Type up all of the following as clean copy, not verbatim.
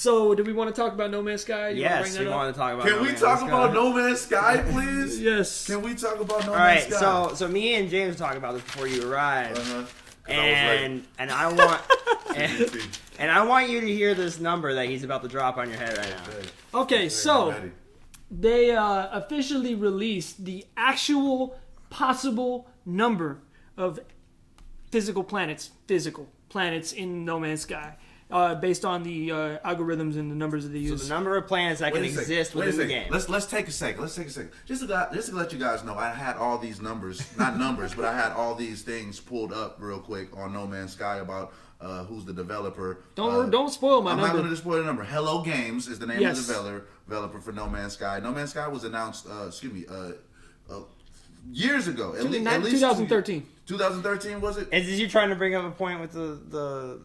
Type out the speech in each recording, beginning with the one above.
So, do we want to talk about No Man's Sky? Yes, we want to talk about. Can we talk about No Man's Sky, please? Yes. Can we talk about No Man's Sky? All right, so me and James talked about this before you arrived, and I want you to hear this number that he's about to drop on your head right now. Okay, so they officially released the actual possible number of physical planets in No Man's Sky. Based on the algorithms and the numbers that they use. So the number of planets that can exist within the game. Let's take a second. Just to let you guys know, I had all these numbers, not numbers, but I had all these things pulled up real quick on No Man's Sky about who's the developer. Don't spoil my number. I'm not going to spoil the number. Hello Games is the name of the developer for No Man's Sky. No Man's Sky was announced, years ago. At least 2013. 2013 was it? Is you trying to bring up a point with the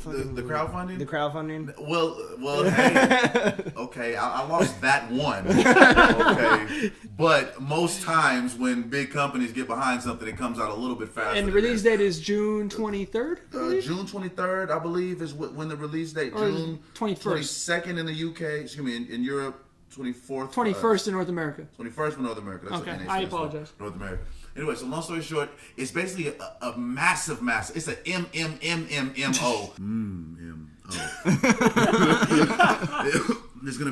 crowdfunding? The crowdfunding? Well, hey, okay, I lost that one. Okay, but most times when big companies get behind something, it comes out a little bit faster. And the release date is June 23rd? June 23rd, I believe, is when the release date. Or June 21st. 22nd in the UK. Excuse me, in Europe, 24th. 21st in North America. 21st for North America. That's okay, what NA I apologize. North America. Anyway, so long story short, it's basically a massive. It's a MMMMMO. It's gonna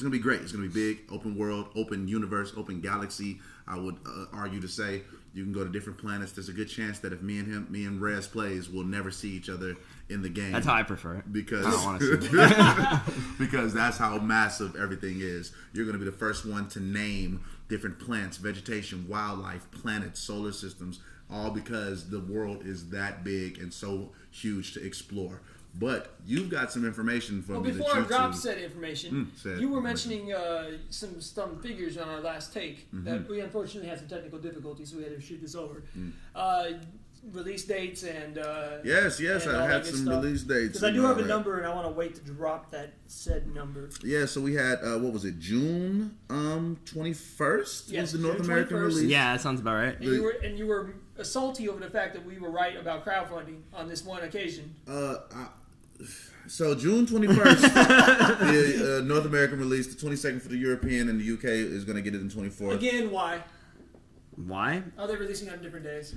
be great. It's gonna be big, open world, open universe, open galaxy. I would argue to say you can go to different planets. There's a good chance that if me and Rez plays, we'll never see each other in the game. That's how I prefer it. Because I don't want to see it. because that's how massive everything is. You're gonna be the first one to name different plants, vegetation, wildlife, planets, solar systems, all because the world is that big and so huge to explore. But you've got some information for me. Before I drop said information, you were mentioning some figures on our last take that we unfortunately had some technical difficulties, so we had to shoot this over. Release dates and yes, I had some stuff. Release dates because I do have a number and I want to wait to drop that said number. Yeah, so we had what was it, June 21st? Yes, was the North June American 21st. release. Yeah, that sounds about right. And you were salty over the fact that we were right about crowdfunding on this one occasion. So June 21st, the North American release, the 22nd for the European, and the UK is going to get it in 24th. Again, why? Why? Are they releasing on different days?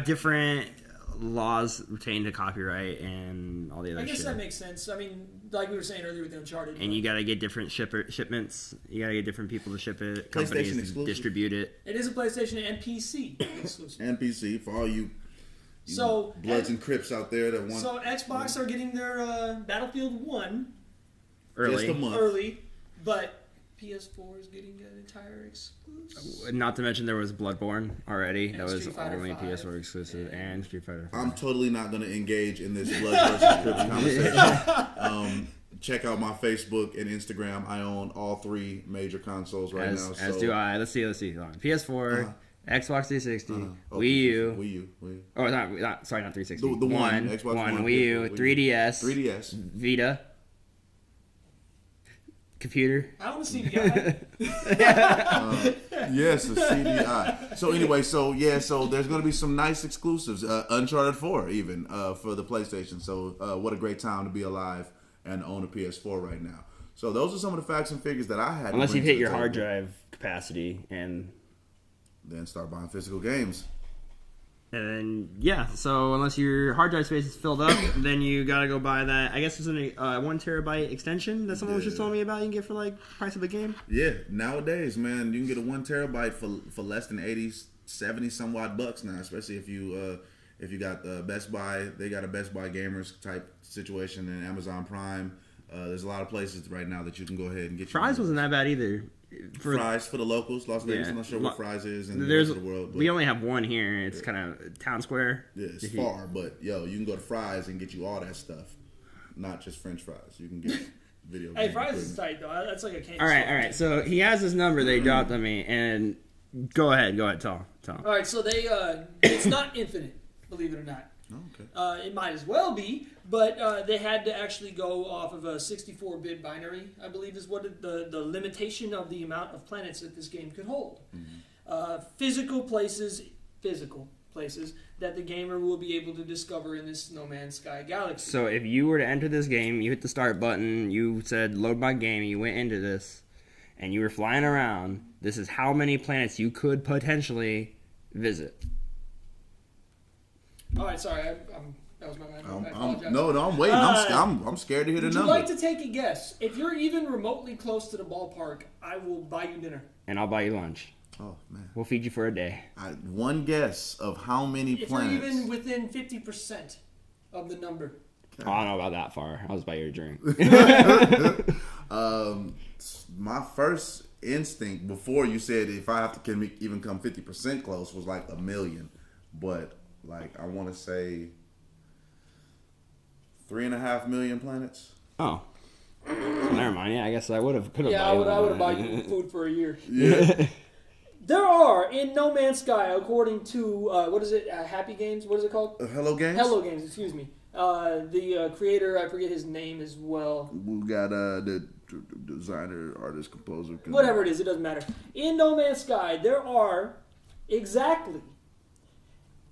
Different laws pertaining to copyright and all the other shit. I guess that makes sense. I mean, like we were saying earlier with the Uncharted. And you gotta get different shipments. You gotta get different people to ship it. Companies to distribute it. It is a PlayStation and PC exclusive. And PC for all you so Bloods and Crips out there that want. So Xbox are getting their Battlefield 1 just a month early, but PS4 is getting an entire exclusive. Not to mention there was Bloodborne already. And that was Street Fighter only 5. PS4 exclusive, and Street Fighter 5. I'm totally not going to engage in this Blood versus Crips conversation. Check out my Facebook and Instagram. I own all three major consoles right now. As do I. Let's see. Hold on. PS4, Xbox 360, Wii U. Oh, not 360. The one. Xbox One, Wii U, 3DS, Vita. Computer. I want to see the guy. Yes, a CDI. So anyway, so there's going to be some nice exclusives. Uncharted 4 even for the PlayStation. So what a great time to be alive and own a PS4 right now. So those are some of the facts and figures that I had. Unless you've hit your hard drive capacity and then start buying physical games. And yeah, so unless your hard drive space is filled up, then you gotta go buy that. I guess it's a 1 terabyte extension that someone was just telling me about. You can get for like price of a game. Yeah, nowadays, man, you can get a 1 terabyte for less than 80, 70 some odd bucks now. Especially if you got Best Buy, they got a Best Buy gamers type situation, and Amazon Prime. There's a lot of places right now that you can go ahead and get. Fry's wasn't that bad either. Fry's for the locals, Las Vegas. I'm not sure what Fry's is in the rest of the world. But we only have one here. It's kind of town square. Yeah, it's far, but yo, you can go to Fry's and get you all that stuff, not just French fries. You can get video. Hey, Fry's is tight though. That's like a candy. All right. So he has his number they dropped on me, and go ahead, tell. All right, so they it's not infinite, believe it or not. Oh, okay. It might as well be, but they had to actually go off of a 64-bit binary, I believe is what the limitation of the amount of planets that this game could hold. Mm-hmm. Physical places, physical. places that the gamer will be able to discover in this No Man's Sky galaxy. So if you were to enter this game, you hit the start button, you said load my game, you went into this, and you were flying around, this is how many planets you could potentially visit. All right, sorry, that was my bad. I apologize. No, I'm waiting. I'm scared to hear the Would number. you like to take a guess? If you're even remotely close to the ballpark, I will buy you dinner. And I'll buy you lunch. Oh man, We'll feed you for a day. one guess of how many If planets. you're even within 50% of the number. Oh, I don't know about that far. I'll just buy you a drink. My first instinct before you said if I have to even come 50% close was like 1 million, but like I want to say 3.5 million planets. Oh. Never mind. Yeah, I guess I could have. Yeah, I would have bought you food for a year. Yeah. There are, in No Man's Sky, according to, Happy Games? What is it called? Hello Games. Hello Games, excuse me. The creator, I forget his name as well. We got the designer, artist, composer. Whatever it is, it doesn't matter. In No Man's Sky, there are exactly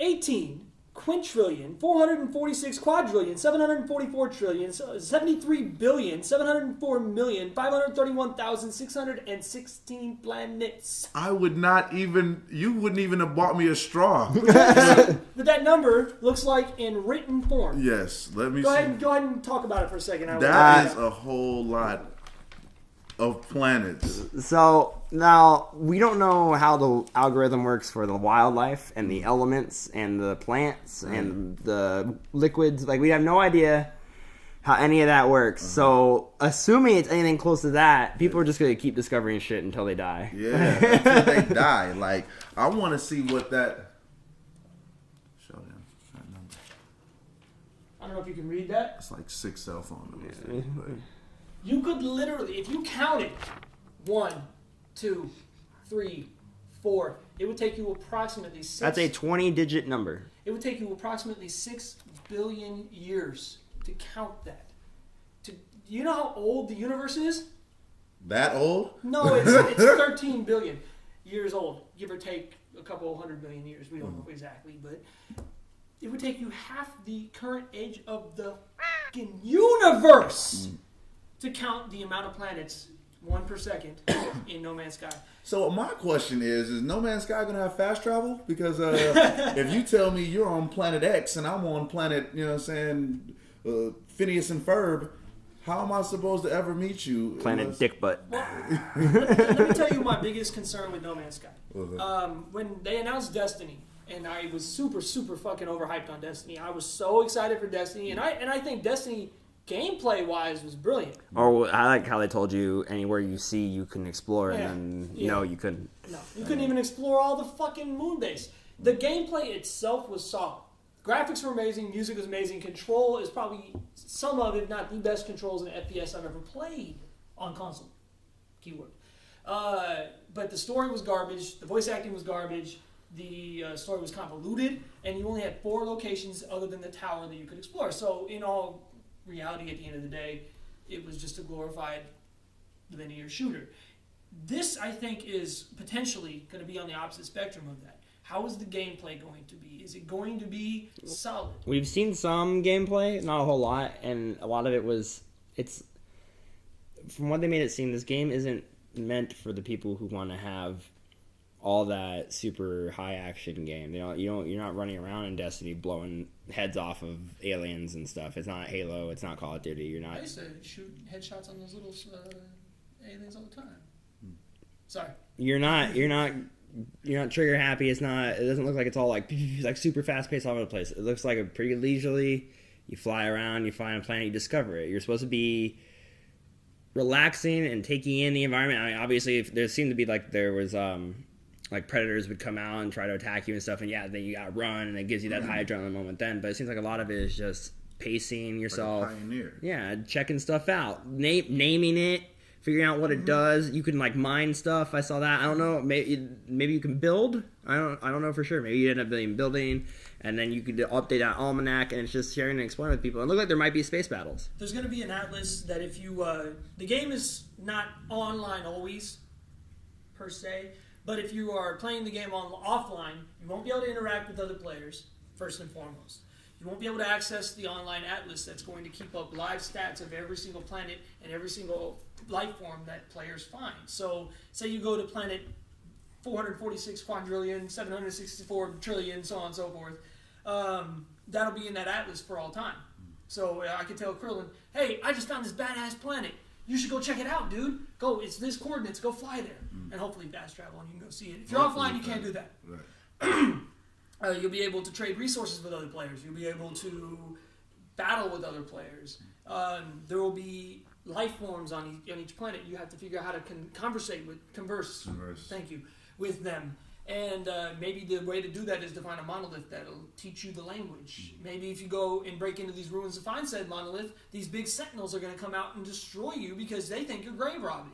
18 quintillion, 446 quadrillion, 744 trillion, 73 billion, 704 million, 531,616 planets. You wouldn't even have bought me a straw. But that number looks like in written form. Yes, let me Go see. ahead and talk about it for a second. That is a whole lot of planets. So now we don't know how the algorithm works for the wildlife and the elements and the plants and the liquids. Like we have no idea how any of that works. So assuming it's anything close to that, people are just going to keep discovering shit until they die. Yeah, until they die. Like I want to see what that. Show them that number. I don't know if you can read that. It's like 6 cell phone numbers. You could literally, if you counted 1, 2, 3, 4, it would take you approximately 6. That's a 20-digit number. It would take you approximately 6 billion years to count that. You know how old the universe is? That old? No, it's 13 billion years old, give or take a couple 100 million years. We don't know exactly, but it would take you half the current age of the fucking universe to count the amount of planets, 1 per second, in No Man's Sky. So my question is No Man's Sky going to have fast travel? Because if you tell me you're on planet X and I'm on planet, Phineas and Ferb, how am I supposed to ever meet you? Planet Dick Butt. Well, let me tell you my biggest concern with No Man's Sky. When they announced Destiny, and I was super, super fucking overhyped on Destiny. I was so excited for Destiny, and I think Destiny, gameplay-wise, was brilliant. Or I like how they told you anywhere you see you can explore, and then no, you couldn't. No, you couldn't even explore all the fucking moon base. The gameplay itself was solid. Graphics were amazing, music was amazing, control is probably some of, if not the best controls in FPS I've ever played on console. Keyword. But the story was garbage, the voice acting was garbage, the story was convoluted, and you only had 4 locations other than the tower that you could explore. So in all reality, at the end of the day, it was just a glorified linear shooter. This, I think, is potentially going to be on the opposite spectrum of that. How is the gameplay going to be? Is it going to be solid? We've seen some gameplay, not a whole lot, and a lot of it it's from what they made it seem, this game isn't meant for the people who want to have all that super high action game. You're not running around in Destiny blowing heads off of aliens and stuff. It's not Halo. It's not Call of Duty. You're not. I used to shoot headshots on those little aliens all the time. Sorry. You're not trigger happy. It doesn't look like it's all like super fast paced all over the place. It looks like a pretty leisurely. You fly around, you find a planet, you discover it. You're supposed to be relaxing and taking in the environment. I mean, obviously, if there seemed to be there was like predators would come out and try to attack you and stuff, and then you gotta run, and it gives you that high adrenaline moment then. But it seems like a lot of it is just pacing yourself, like a pioneer. Yeah, checking stuff out, naming it, figuring out what it does. You can mine stuff. I saw that. I don't know. Maybe you can build. I don't know for sure. Maybe you end up building, and then you could update that almanac, and it's just sharing and exploring with people. And it look like there might be space battles. There's going to be an atlas that if you the game is not online always per se, But if you are playing the game offline, you won't be able to interact with other players, first and foremost. You won't be able to access the online atlas that's going to keep up live stats of every single planet and every single life form that players find. So, say you go to planet 446 quadrillion, 764 trillion, so on and so forth. That'll be in that atlas for all time. So I can tell Krillin, hey, I just found this badass planet. You should go check it out, dude. Go, it's this coordinates. Go fly there. And hopefully fast travel and you can go see it. If you're offline, you can't do that. Right. You'll be able to trade resources with other players. You'll be able to battle with other players. There will be life forms on each planet. You have to figure out how to converse. Thank you, with them. And maybe the way to do that is to find a monolith that'll teach you the language. Maybe if you go and break into these ruins to find said monolith, these big sentinels are going to come out and destroy you because they think you're grave robbing.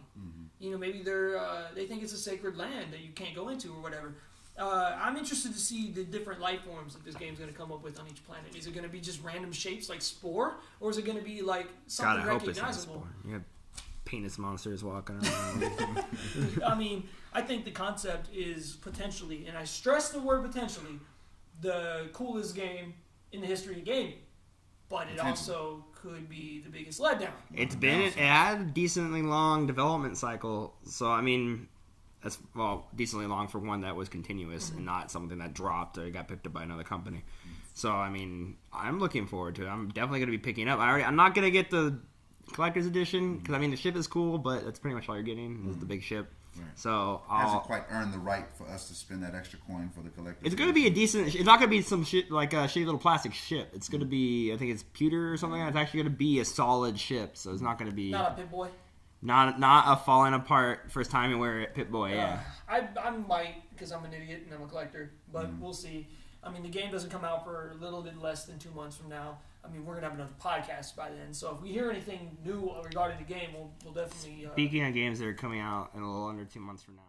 You know, maybe they think it's a sacred land that you can't go into or whatever. I'm interested to see the different life forms that this game's going to come up with on each planet. Is it going to be just random shapes like Spore, or is it going to be like something recognizable? You have penis monsters walking around. I mean, I think the concept is potentially, and I stress the word potentially, the coolest game in the history of gaming. But it also could be the biggest letdown. It had a decently long development cycle, so I mean, that's decently long for one that was continuous and not something that dropped or got picked up by another company. So I mean, I'm looking forward to it. I'm definitely going to be picking it up. I'm not going to get the collector's edition because I mean the ship is cool, but that's pretty much all you're getting is the big ship. Right. So it hasn't quite earned the right for us to spend that extra coin for the collector's. It's going to be a decent. It's not going to be some shit like a shitty little plastic ship. It's going to be, I think it's pewter or something. It's actually going to be a solid ship. So it's not going to be not a Pip-Boy. Not a falling apart first time you wear it Pip-Boy. Yeah. I might because I'm an idiot and I'm a collector, but we'll see. I mean, the game doesn't come out for a little bit less than 2 months from now. I mean, we're going to have another podcast by then. So if we hear anything new regarding the game, we'll definitely... Speaking of games that are coming out in a little under 2 months from now.